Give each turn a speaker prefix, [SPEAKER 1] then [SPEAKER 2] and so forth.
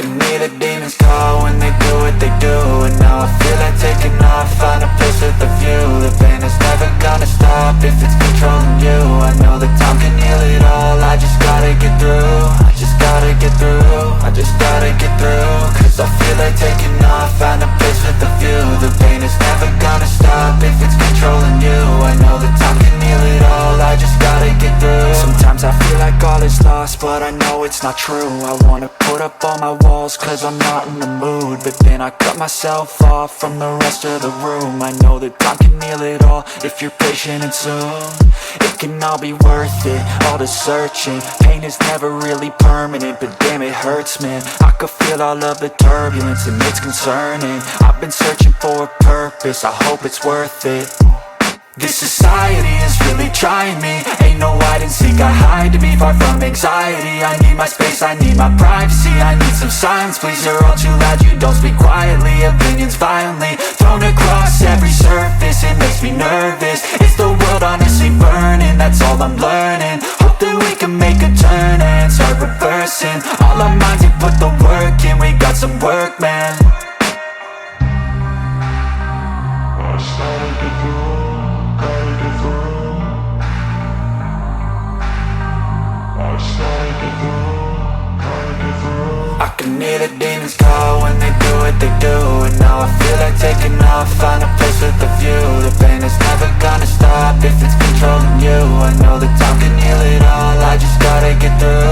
[SPEAKER 1] can hear the demons call when they do what they do. And now I feel like taking off, find a place with a view. The pain is never gonna stop if it's controlling you. I know that time can heal it all, I just gotta get through. I just gotta get through, I just gotta get through. Cause I feel like taking off, find a place with a view. The pain is never gonna stop if it's controlling you. I know that time can heal it all, I just gotta get through. Sometimes I feel like all is lost, but I know it's not true. I wanna put up all my walls cause I'm not in the mood. But then I cut myself off from the rest of the room. I know that time can heal it all if you're patient and soon. It can all be worth it, all the searching. Pain is never really permanent, but damn it hurts, man. I could feel all of the turbulence and it's concerning. I've been searching for a purpose, I hope it's worth it. This society is really trying me. Ain't no hide and seek, I hide to be far from anxiety. I need my space, I need my privacy. I need some silence, please, you're all too loud. You don't speak quietly, opinions violently thrown across every surface. It makes me nervous, it's the world honestly burning. That's all I'm learning, hope that we can make a turn and start reversing. All our minds and put the work in, we got some work, man. I started to do I can hear the demons call when they do what they do. And now I feel like taking off, find a place with a view. The pain is never gonna stop if it's controlling you. I know that time can heal it all, I just gotta get through.